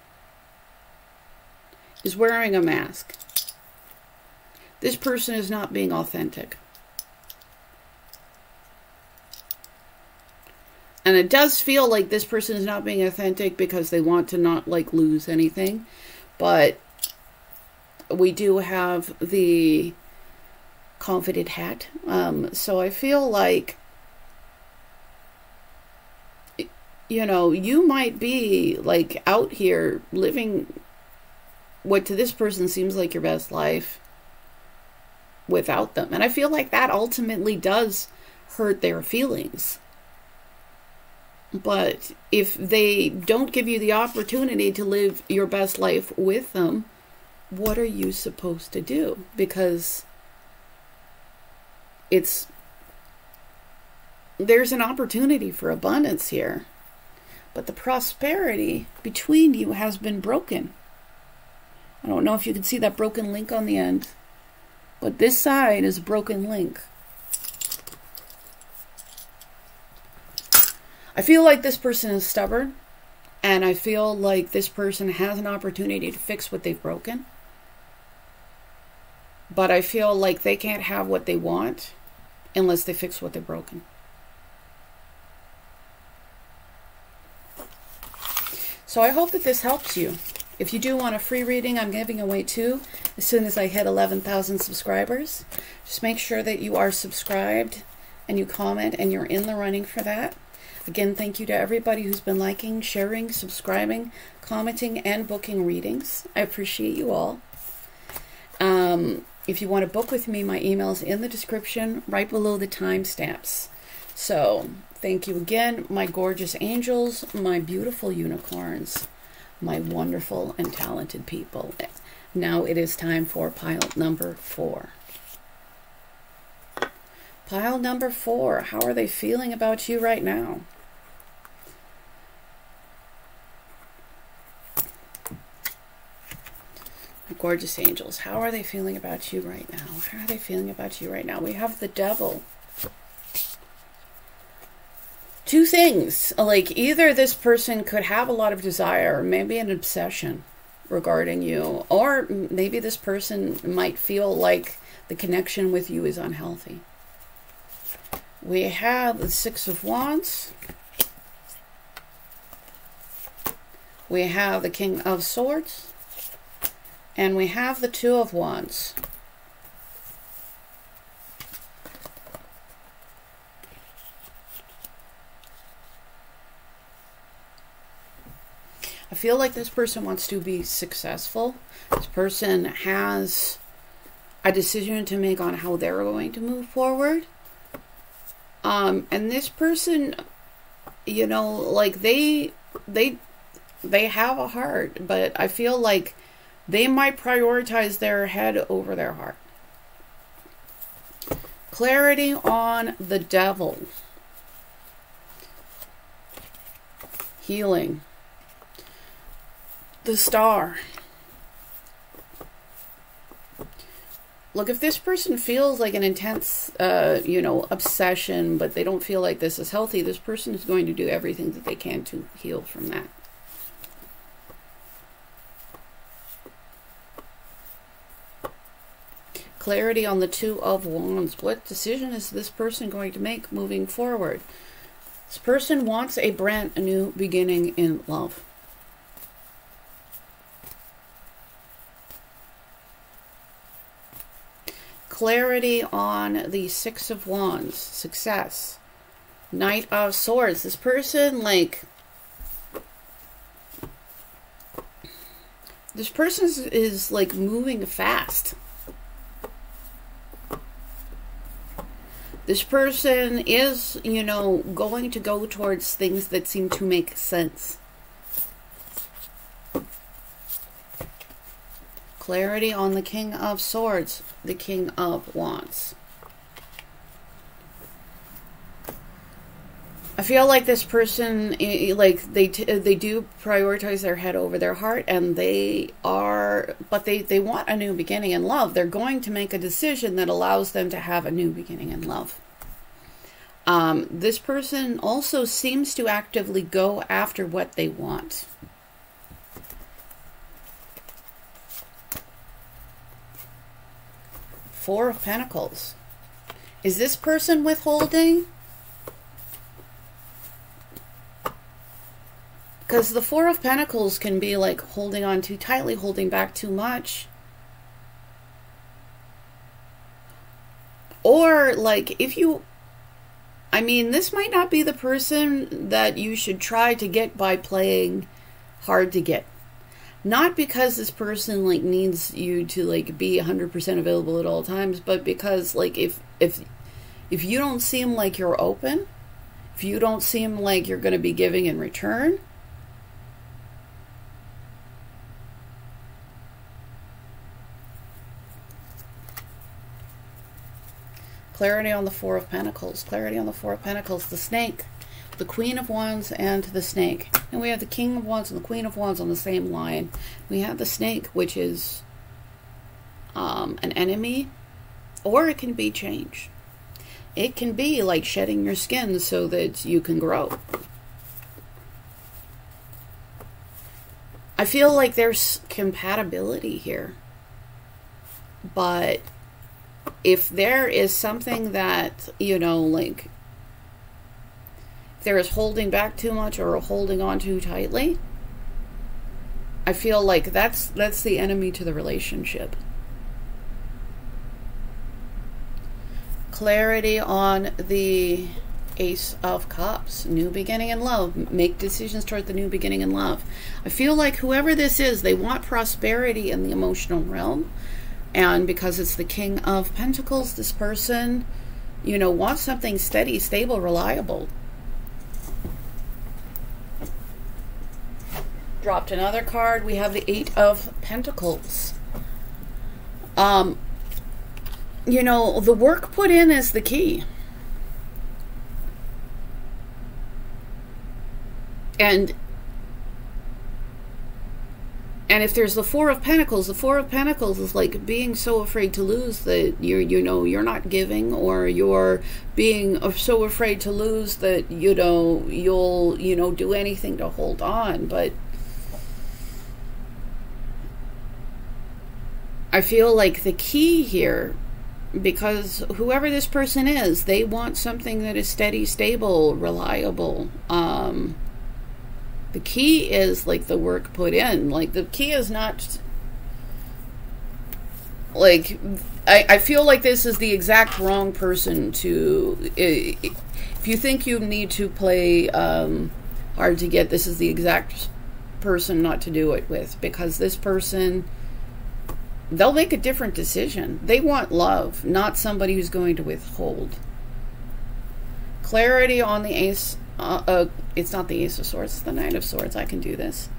is wearing a mask. This person is not being authentic. And it does feel like this person is not being authentic because they want to not, like, lose anything. But we do have the confident hat. So I feel like, you know, you might be, like, out here living what to this person seems like your best life without them. And I feel like that ultimately does hurt their feelings. But if they don't give you the opportunity to live your best life with them, what are you supposed to do? Because there's an opportunity for abundance here. But the prosperity between you has been broken. I don't know if you can see that broken link on the end, but this side is a broken link. I feel like this person is stubborn, and I feel like this person has an opportunity to fix what they've broken. But I feel like they can't have what they want unless they fix what they've broken. So I hope that this helps you. If you do want a free reading, I'm giving away 2 as soon as I hit 11,000 subscribers. Just make sure that you are subscribed and you comment and you're in the running for that. Again, thank you to everybody who's been liking, sharing, subscribing, commenting, and booking readings. I appreciate you all. If you want to book with me, my email's in the description right below the timestamps. So, thank you again, my gorgeous angels, my beautiful unicorns, my wonderful and talented people. Now it is time for pile number 4. Pile number 4, how are they feeling about you right now? My gorgeous angels, how are they feeling about you right now? How are they feeling about you right now? We have the devil. 2 things, like either this person could have a lot of desire, maybe an obsession regarding you, or maybe this person might feel like the connection with you is unhealthy. We have the 6 of Wands. We have the King of Swords. And we have the 2 of Wands. I feel like this person wants to be successful. This person has a decision to make on how they're going to move forward. And this person, you know, like they have a heart, but I feel like they might prioritize their head over their heart. Clarity on the devil. Healing. The Star. Look, if this person feels like an intense, you know, obsession, but they don't feel like this is healthy, this person is going to do everything that they can to heal from that. Clarity on the 2 of Wands. What decision is this person going to make moving forward? This person wants a brand new beginning in love. Clarity on the Six of Wands. Success. Knight of Swords. This person, like... This person is like moving fast. This person is, you know, going to go towards things that seem to make sense. Clarity on the King of Swords, the King of Wands. I feel like this person, like they do prioritize their head over their heart, and they want a new beginning in love. They're going to make a decision that allows them to have a new beginning in love. This person also seems to actively go after what they want. Four of Pentacles. Is this person withholding? Because the Four of Pentacles can be like holding on too tightly, holding back too much. Or like if you... I mean, this might not be the person that you should try to get by playing hard to get. Not because this person like needs you to like be 100% available at all times, but because like if you don't seem like you're open, if you don't seem like you're going to be giving in return, clarity on the Four of Pentacles. Clarity on the Four of Pentacles. The Snake. The Queen of Wands and the Snake. And we have the King of Wands and the Queen of Wands on the same line. We have the Snake, which is an enemy. Or it can be change. It can be like shedding your skin so that you can grow. I feel like there's compatibility here. But if there is something that, you know, like, if there is holding back too much or holding on too tightly, I feel like that's the enemy to the relationship. Clarity on the Ace of Cups. New beginning in love. Make decisions toward the new beginning in love. I feel like whoever this is, they want prosperity in the emotional realm. And because it's the King of Pentacles, this person, you know, wants something steady, stable, reliable. Dropped another card. We have the Eight of Pentacles. You know, the work put in is the key. And if there's the Four of Pentacles is like being so afraid to lose that you're not giving, or you're being so afraid to lose that, you know, you'll, you know, do anything to hold on. But I feel like the key here, because whoever this person is, they want something that is steady, stable, reliable. The key is like the work put in. Like the key is not like, I feel like this is the exact wrong person to, if you think you need to play hard to get, this is the exact person not to do it with, because this person, they'll make a different decision. They want love, not somebody who's going to withhold. Clarity on the Ace. It's not the Ace of Swords, it's the Knight of Swords. I can do this.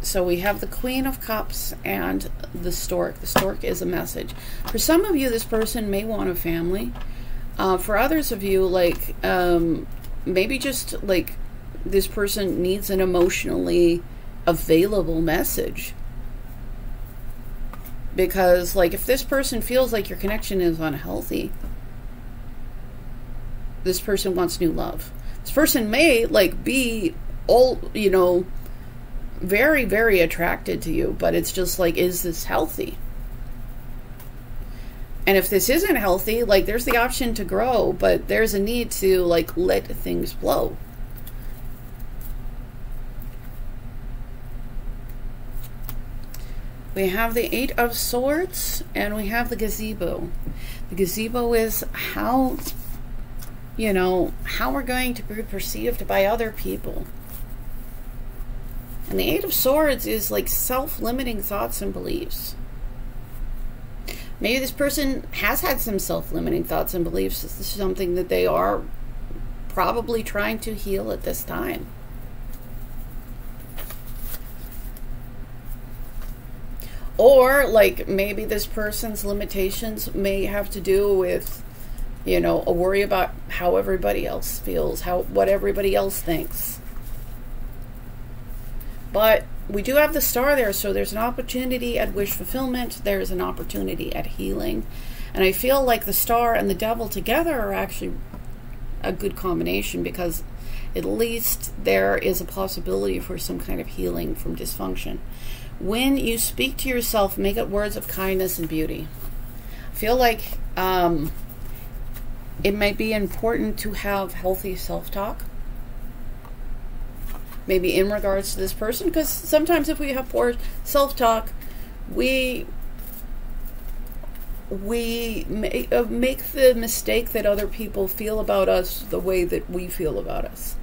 So we have the Queen of Cups and the Stork. The Stork is a message. For some of you, this person may want a family. For others of you, like, maybe just like this person needs an emotionally available message. Because, like, if this person feels like your connection is unhealthy, this person wants new love. This person may, like, be all, you know, very, very attracted to you, but it's just like, is this healthy? And if this isn't healthy, like, there's the option to grow, but there's a need to, like, let things flow. We have the Eight of Swords, and we have the gazebo. The gazebo is how, you know, how we're going to be perceived by other people. And the Eight of Swords is like self-limiting thoughts and beliefs. Maybe this person has had some self-limiting thoughts and beliefs. This is something that they are probably trying to heal at this time. Or, like, maybe this person's limitations may have to do with, you know, a worry about how everybody else feels, what everybody else thinks. But we do have the Star there, so there's an opportunity at wish fulfillment. There's an opportunity at healing. And I feel like the Star and the Devil together are actually a good combination, because at least there is a possibility for some kind of healing from dysfunction. When you speak to yourself, make it words of kindness and beauty. I feel like it might be important to have healthy self-talk. Maybe in regards to this person, because sometimes if we have poor self-talk, we make the mistake that other people feel about us the way that we feel about us.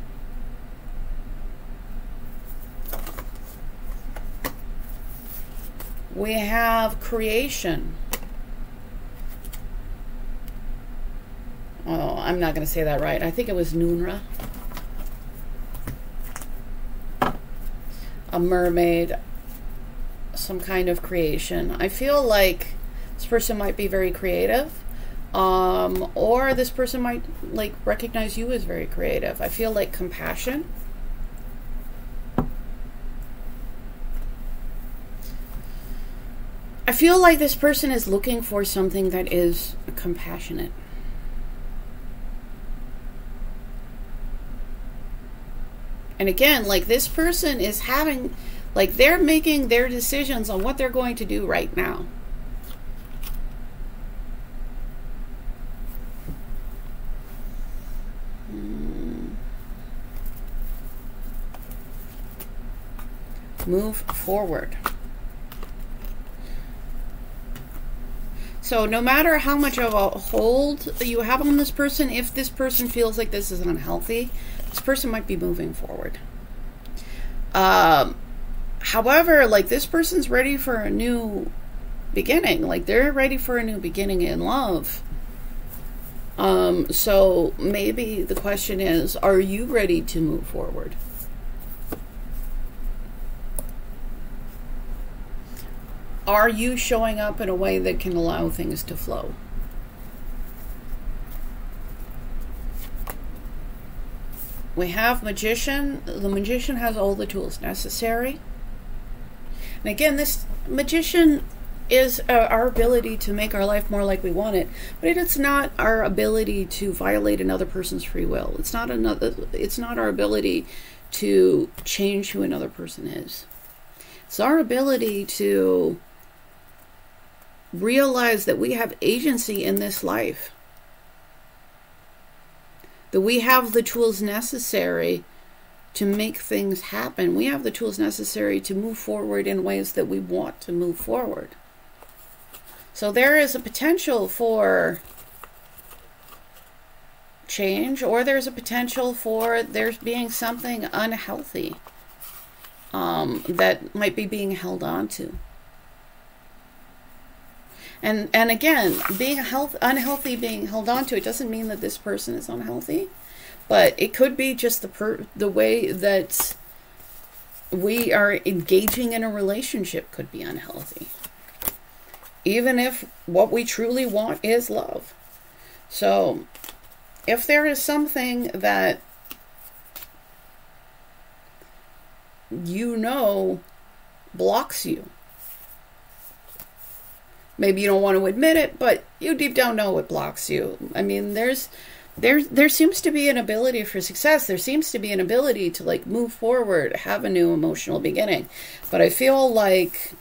We have creation. Oh, I'm not going to say that right. I think it was Nunra. A mermaid. Some kind of creation. I feel like this person might be very creative. Or this person might like recognize you as very creative. I feel like compassion. I feel like this person is looking for something that is compassionate. And again, like this person is having, like they're making their decisions on what they're going to do right now. Move forward. So no matter how much of a hold you have on this person, if this person feels like this is unhealthy, this person might be moving forward. However, like this person's ready for a new beginning. Like they're ready for a new beginning in love. So maybe the question is, are you ready to move forward? Are you showing up in a way that can allow things to flow? We have Magician. The Magician has all the tools necessary. And again, this Magician is our ability to make our life more like we want it, but it's not our ability to violate another person's free will. It's not our ability to change who another person is. It's our ability to realize that we have agency in this life, that we have the tools necessary to make things happen. We have the tools necessary to move forward in ways that we want to move forward. So there is a potential for change, or there's a potential for there's being something unhealthy that might be being held on to. And again, being unhealthy, being held on to, it doesn't mean that this person is unhealthy, but it could be just the way that we are engaging in a relationship could be unhealthy, even if what we truly want is love. So if there is something that you know blocks you, maybe you don't want to admit it, but you deep down know what blocks you. I mean, there seems to be an ability for success. There seems to be an ability to like move forward, have a new emotional beginning. But I feel like,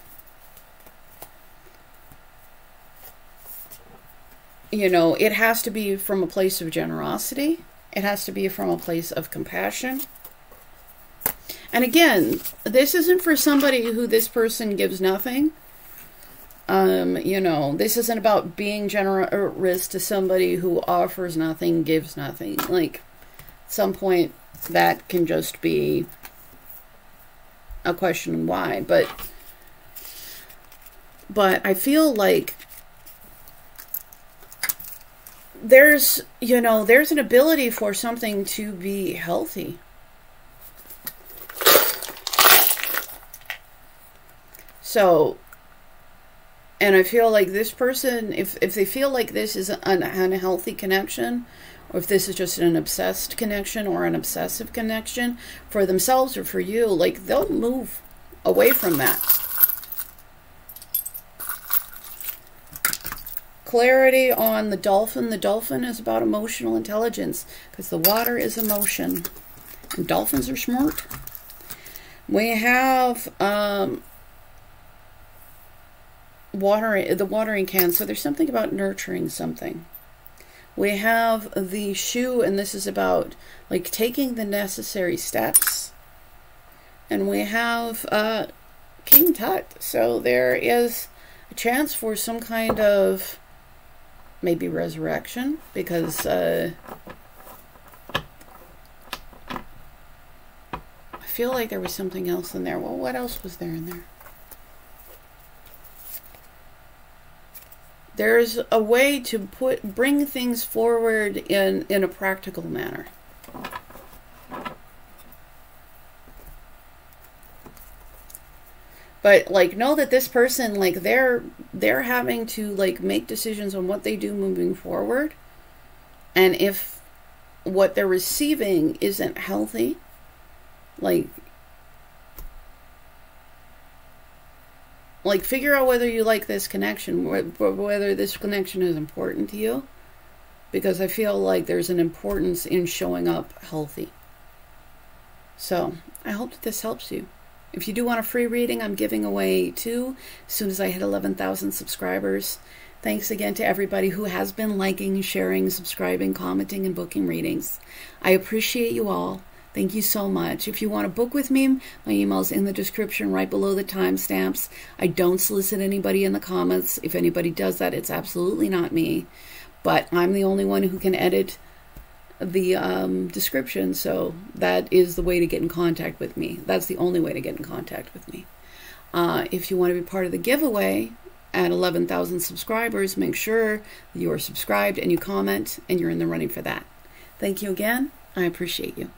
you know, it has to be from a place of generosity. It has to be from a place of compassion. And again, this isn't for somebody who this person gives nothing. You know, this isn't about being generous to somebody who offers nothing, gives nothing. Like, at some point, that can just be a question why. But I feel like there's, you know, there's an ability for something to be healthy. So, and I feel like this person, if they feel like this is an unhealthy connection, or if this is just an obsessed connection or an obsessive connection for themselves or for you, like, they'll move away from that. Clarity on the dolphin. The dolphin is about emotional intelligence, because the water is emotion. And dolphins are smart. We have the watering can, so there's something about nurturing something. We have the shoe, and this is about like taking the necessary steps. And we have King Tut, so there is a chance for some kind of maybe resurrection, because I feel like there was something else in there. Well, what else was there in there? There's a way to bring things forward in a practical manner. But like, know that this person, like, they're having to like make decisions on what they do moving forward. And if what they're receiving isn't healthy, like figure out whether you like this connection, whether this connection is important to you, because I feel like there's an importance in showing up healthy. So I hope that this helps you. If you do want a free reading, I'm giving away 2 as soon as I hit 11,000 subscribers. Thanks again to everybody who has been liking, sharing, subscribing, commenting, and booking readings. I appreciate you all. Thank you so much. If you want to book with me, my email is in the description right below the timestamps. I don't solicit anybody in the comments. If anybody does that, it's absolutely not me. But I'm the only one who can edit the description, so that is the way to get in contact with me. That's the only way to get in contact with me. If you want to be part of the giveaway at 11,000 subscribers, make sure you are subscribed and you comment, and you're in the running for that. Thank you again. I appreciate you.